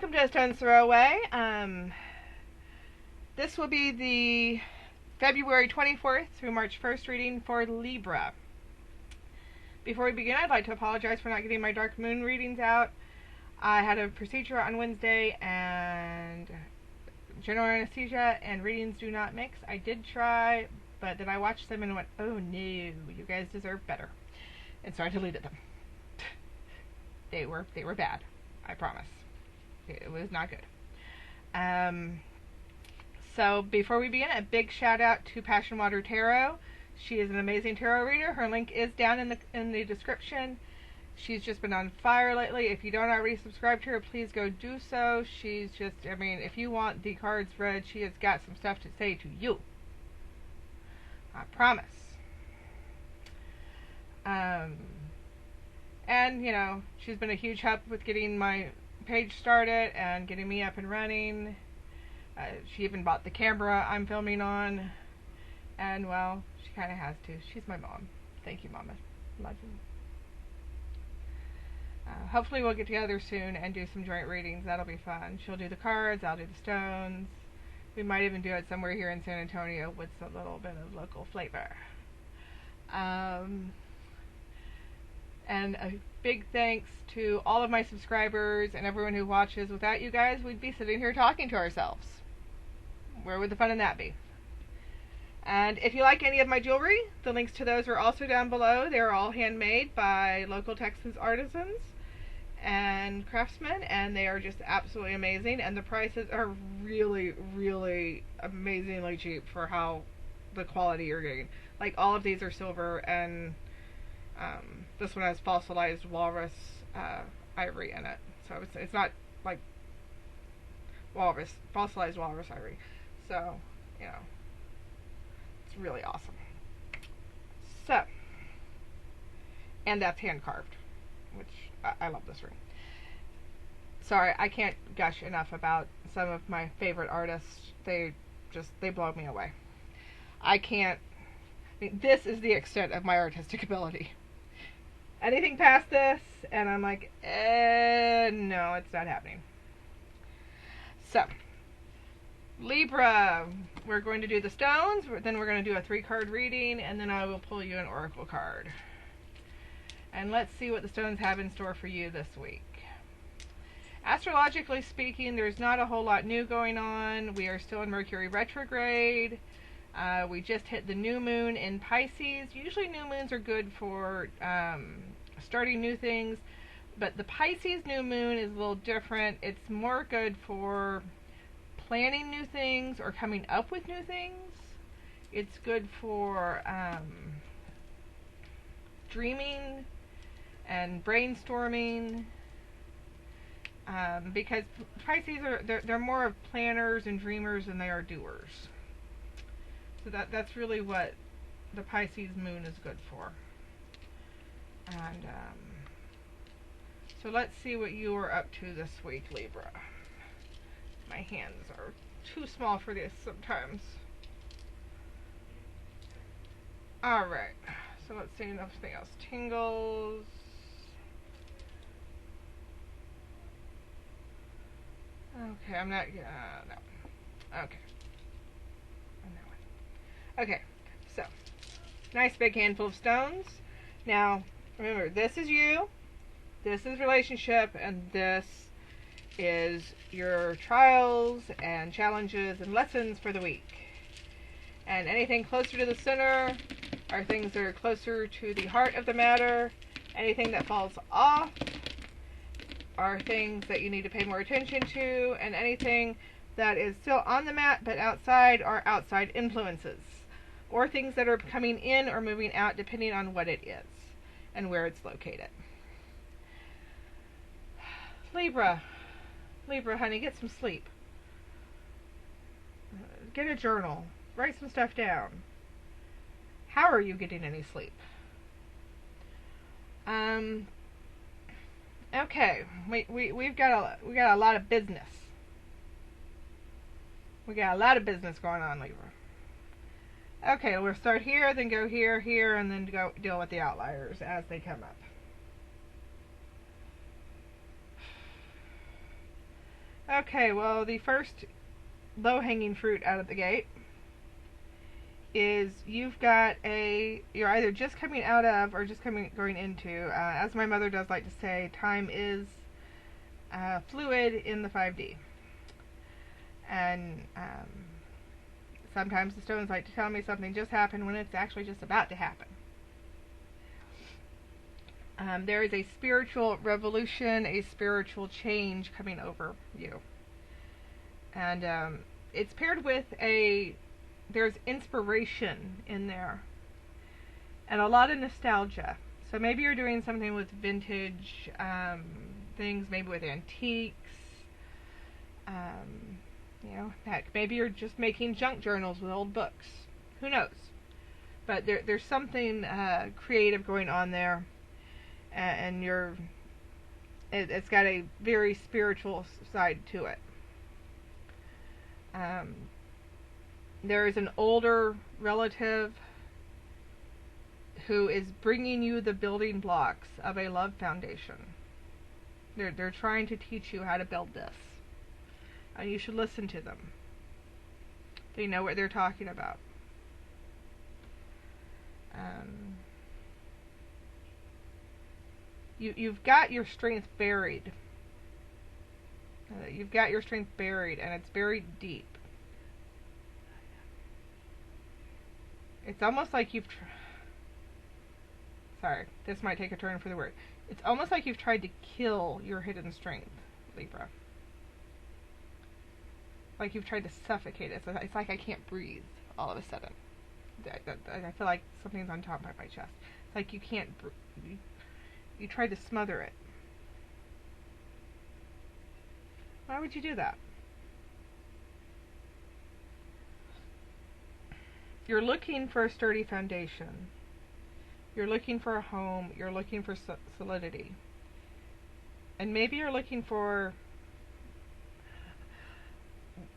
welcome to AStonesThrowAway. This will be the February 24th through March 1st reading for Libra. Before we begin, I'd like to apologize for not getting my Dark Moon readings out. I had a procedure on Wednesday, and general anesthesia and readings do not mix. I did try, but then I watched them and went, oh no, you guys deserve better. And so I deleted them. They were bad, I promise. It was not good. So before we begin, a big shout out to Passion Water Tarot. She is an amazing tarot reader. Her link is down in the description. She's just been on fire lately. If you don't already subscribe to her, please go do so. She's just, I mean, if you want the cards read, she has got some stuff to say to you. I promise. And, you know, she's been a huge help with getting my page started and getting me up and running. She even bought the camera I'm filming on. And, well, she kind of has to. She's my mom. Thank you, Mama. Love you. Hopefully we'll get together soon and do some joint readings. That'll be fun. She'll do the cards, I'll do the stones. We might even do it somewhere here in San Antonio with a little bit of local flavor. And a big thanks to all of my subscribers and everyone who watches. Without you guys, we'd be sitting here talking to ourselves. Where would the fun in that be? And if you like any of my jewelry, the links to those are also down below. They're all handmade by local Texas artisans and craftsmen, and they are just absolutely amazing. And the prices are really, really amazingly cheap for how the quality you're getting. Like, all of these are silver, and this one has fossilized walrus ivory in it. So it's not like fossilized walrus ivory. So, you know, it's really awesome. So, and that's hand carved, which I love this ring. Sorry, I can't gush enough about some of my favorite artists. They blow me away. I mean, this is the extent of my artistic ability. Anything past this, and I'm like, no, it's not happening. So, Libra, we're going to do the stones, then we're going to do a 3-card reading, and then I will pull you an oracle card. And let's see what the stones have in store for you this week. Astrologically speaking, there's not a whole lot new going on. We are still in Mercury retrograde. We just hit the new moon in Pisces. Usually new moons are good for starting new things, but the Pisces new moon is a little different. It's more good for planning new things or coming up with new things. It's good for dreaming and brainstorming, because Pisces they're more of planners and dreamers than they are doers. So that's really what the Pisces moon is good for. And so let's see what you are up to this week, Libra. My hands are too small for this sometimes. Alright, so let's see if nothing else tingles. Okay, I'm not, no. Okay. Okay, so, nice big handful of stones. Now, remember, this is you, this is relationship, and this is your trials and challenges and lessons for the week. And anything closer to the center are things that are closer to the heart of the matter. Anything that falls off are things that you need to pay more attention to, and anything that is still on the mat but outside are outside influences, or things that are coming in or moving out depending on what it is and where it's located. Libra, honey, get some sleep. Get a journal. Write some stuff down. How are you getting any sleep? Okay, we've got a lot of business. We got a lot of business going on, Libra. Okay, we'll start here, then go here, here, and then go deal with the outliers as they come up. Okay, well, the first low-hanging fruit out of the gate is you're either just coming out of or just going into, as my mother does like to say, time is fluid in the 5D. And sometimes the stones like to tell me something just happened when it's actually just about to happen. There is a spiritual revolution, a spiritual change coming over you. And it's paired with there's inspiration in there. And a lot of nostalgia. So maybe you're doing something with vintage things, maybe with antiques. Heck, maybe you're just making junk journals with old books. Who knows? But there's something creative going on there. And it's got a very spiritual side to it. There is an older relative who is bringing you the building blocks of a love foundation. They're trying to teach you how to build this. And you should listen to them. They know what they're talking about. You've got your strength buried. You've got your strength buried, and it's buried deep. It's almost like sorry, this might take a turn for the word. It's almost like you've tried to kill your hidden strength, Libra. Like you've tried to suffocate it. So it's like I can't breathe all of a sudden. I feel like something's on top of my chest. It's like you can't breathe. You tried to smother it. Why would you do that? You're looking for a sturdy foundation. You're looking for a home. You're looking for solidity. And maybe you're looking for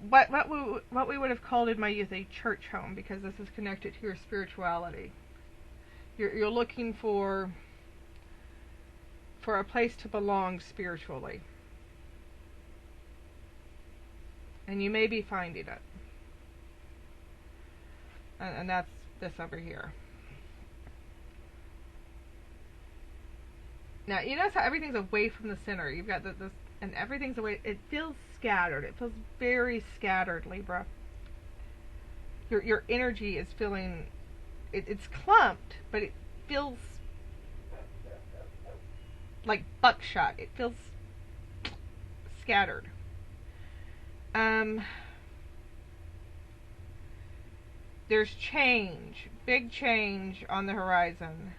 what we would have called in my youth a church home, because this is connected to your spirituality. You're looking for a place to belong spiritually. And you may be finding it. And that's this over here. Now, you notice how everything's away from the center. You've got this, and everything's away. It feels scattered. It feels very scattered, Libra. Your energy is feeling, it's clumped, but it feels like buckshot. It feels scattered. There's change, big change on the horizon.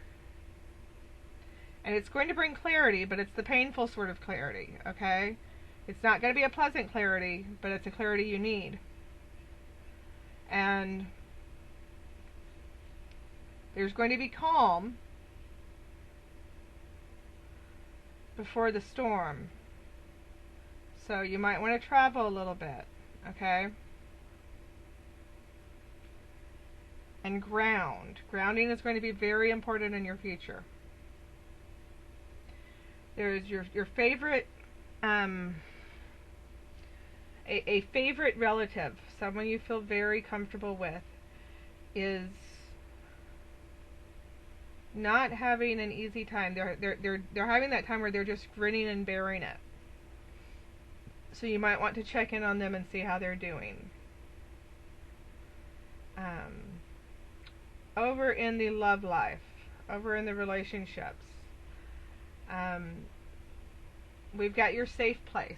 And it's going to bring clarity, but it's the painful sort of clarity, okay? It's not going to be a pleasant clarity, but it's a clarity you need. And there's going to be calm before the storm. So you might want to travel a little bit, okay? And ground. Grounding is going to be very important in your future. There's your favorite, a favorite relative, someone you feel very comfortable with, is not having an easy time. They're having that time where they're just grinning and bearing it. So you might want to check in on them and see how they're doing. Over in the love life, over in the relationships, we've got your safe place.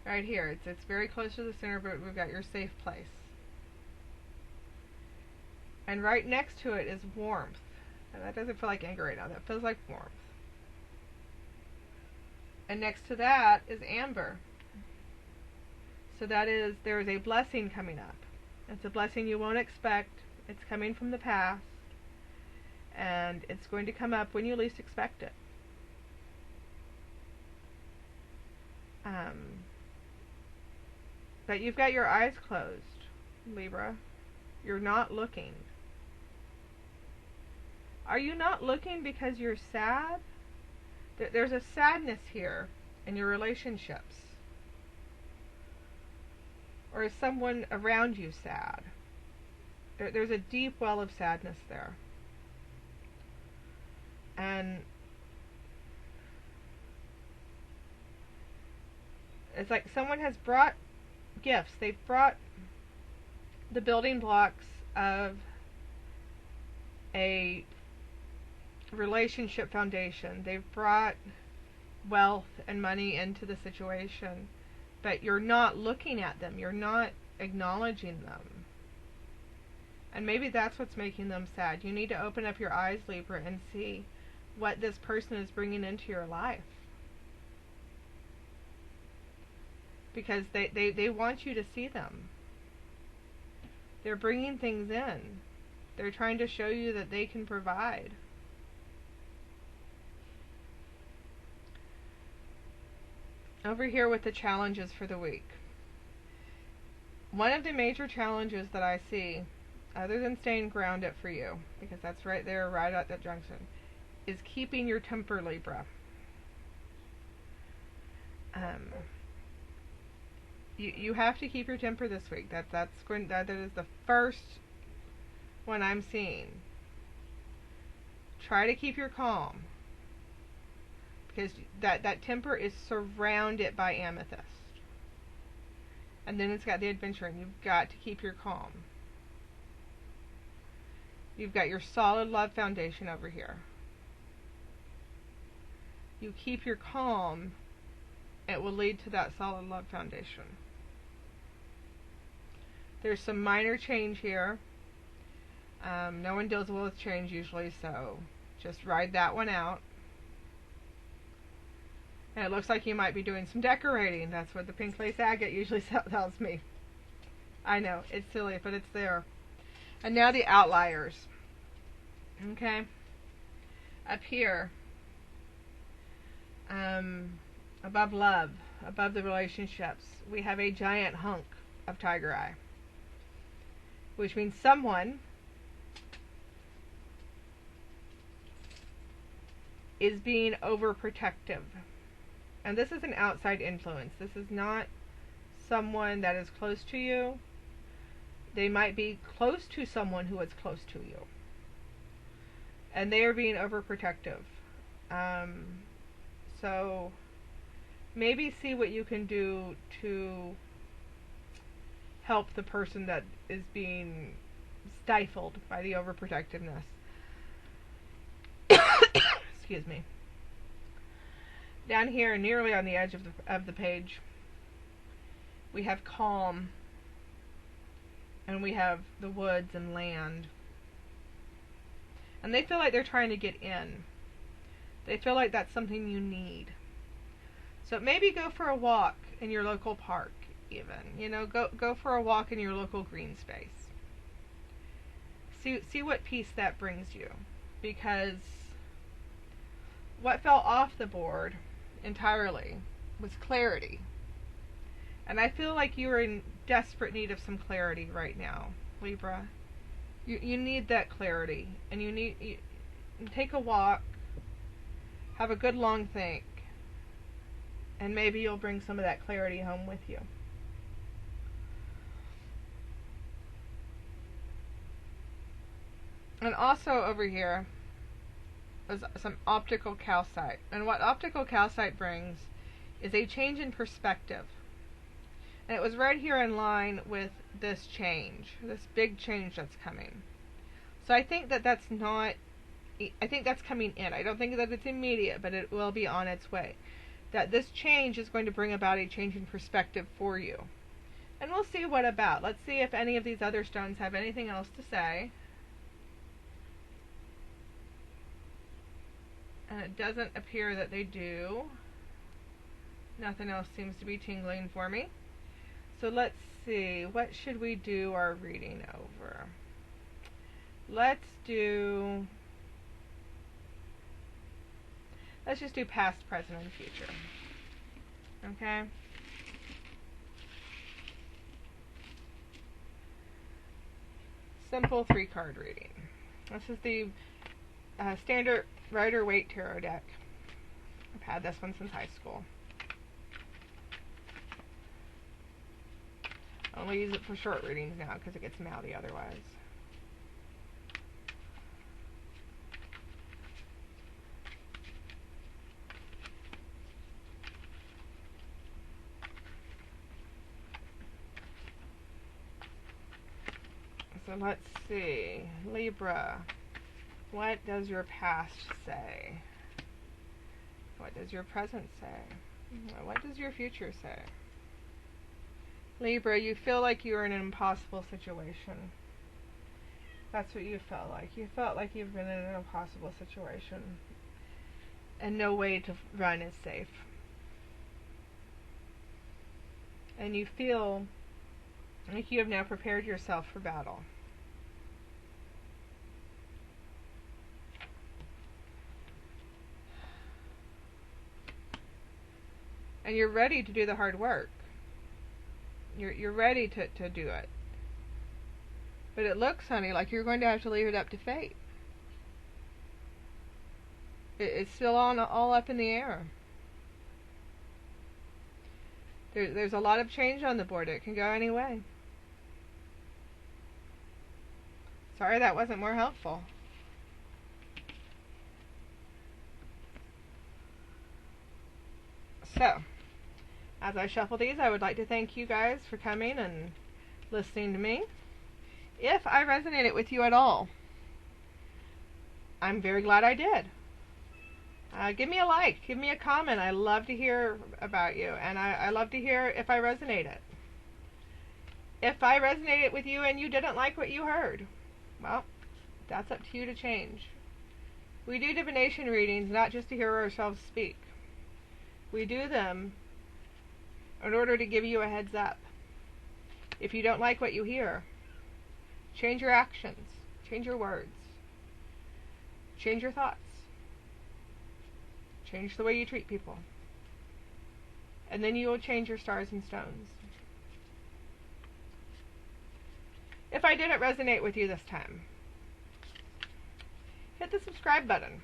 Right here. It's very close to the center, but we've got your safe place. And right next to it is warmth. And that doesn't feel like anger right now. That feels like warmth. And next to that is amber. So that is, there is a blessing coming up. It's a blessing you won't expect. It's coming from the past. And it's going to come up when you least expect it. But you've got your eyes closed, Libra. You're not looking. Are you not looking because you're sad? There's a sadness here. in your relationships? Or is someone around you sad? There's a deep well of sadness there. And it's like someone has brought gifts. They've brought the building blocks of a relationship foundation. They've brought wealth and money into the situation, but you're not looking at them. You're not acknowledging them. And maybe that's what's making them sad. You need to open up your eyes, Libra, and see what this person is bringing into your life. Because they want you to see them. They're bringing things in. They're trying to show you that they can provide. Over here with the challenges for the week. One of the major challenges that I see, other than staying grounded for you, because that's right there, right at that junction, is keeping your temper, Libra. You have to keep your temper this week. That is the first one I'm seeing. Try to keep your calm, because that temper is surrounded by amethyst. And then it's got the adventure, and you've got to keep your calm. You've got your solid love foundation over here. You keep your calm, it will lead to that solid love foundation. There's some minor change here. No one deals well with change usually, so just ride that one out. And it looks like you might be doing some decorating. That's what the pink lace agate usually tells me. I know, it's silly, but it's there. And now the outliers. Okay? Up here, above love, above the relationships, we have a giant hunk of tiger eye. Which means someone is being overprotective. And this is an outside influence. This is not someone that is close to you. They might be close to someone who is close to you. And they are being overprotective. So maybe see what you can do to help the person that is being stifled by the overprotectiveness. Excuse me. Down here, nearly on the edge of the page, we have calm, and we have the woods and land. And they feel like they're trying to get in. They feel like that's something you need. So maybe go for a walk in your local park. Even, go for a walk in your local green space. See what peace that brings you, because what fell off the board entirely was clarity. And I feel like you're in desperate need of some clarity right now, Libra. You need that clarity, and you take a walk, have a good long think, and maybe you'll bring some of that clarity home with you. And also over here is some optical calcite. And what optical calcite brings is a change in perspective. And it was right here in line with this change, this big change that's coming. So I think that's coming in. I don't think that it's immediate, but it will be on its way. That this change is going to bring about a change in perspective for you. And we'll see what about. Let's see if any of these other stones have anything else to say. And it doesn't appear that they do. Nothing else seems to be tingling for me. So let's see. What should we do our reading over? Let's just do past, present, and future. Okay? Simple 3-card reading. This is the standard Rider-Waite tarot deck. I've had this one since high school. I'll only use it for short readings now because it gets mouthy otherwise. So let's see. Libra, what does your past say? What does your present say? What does your future say? Libra, you feel like you're in an impossible situation. That's what you felt like. You felt like you've been in an impossible situation. And no way to run is safe. And you feel like you have now prepared yourself for battle. And you're ready to do the hard work. You're ready to do it. But it looks, honey, like you're going to have to leave it up to fate. It's still all up in the air. There's a lot of change on the board. It can go any way. Sorry that wasn't more helpful. So, as I shuffle these, I would like to thank you guys for coming and listening to me. If I resonated with you at all, I'm very glad I did. Give me a like, give me a comment. I love to hear about you, and I love to hear if I resonated. If I resonated with you and you didn't like what you heard, well, that's up to you to change. We do divination readings not just to hear ourselves speak. We do them in order to give you a heads up. If you don't like what you hear, change your actions, change your words, change your thoughts, change the way you treat people, and then you will change your stars and stones. If I didn't resonate with you this time, hit the subscribe button.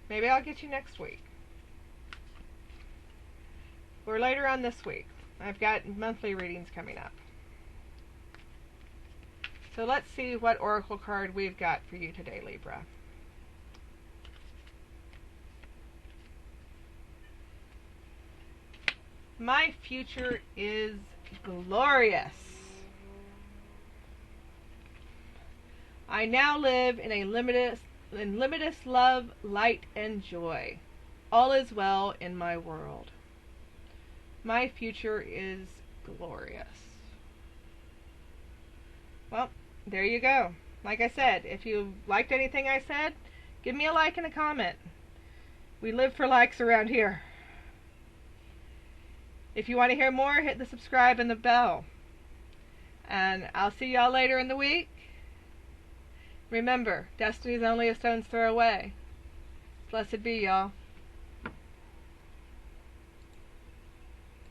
Maybe I'll get you next week. Or later on this week. I've got monthly readings coming up. So let's see what oracle card we've got for you today, Libra. My future is glorious. I now live in limitless love, light, and joy. All is well in my world. My future is glorious. Well, there you go. Like I said, if you liked anything I said, give me a like and a comment. We live for likes around here. If you want to hear more, hit the subscribe and the bell. And I'll see y'all later in the week. Remember, destiny's only a stone's throw away. Blessed be, y'all.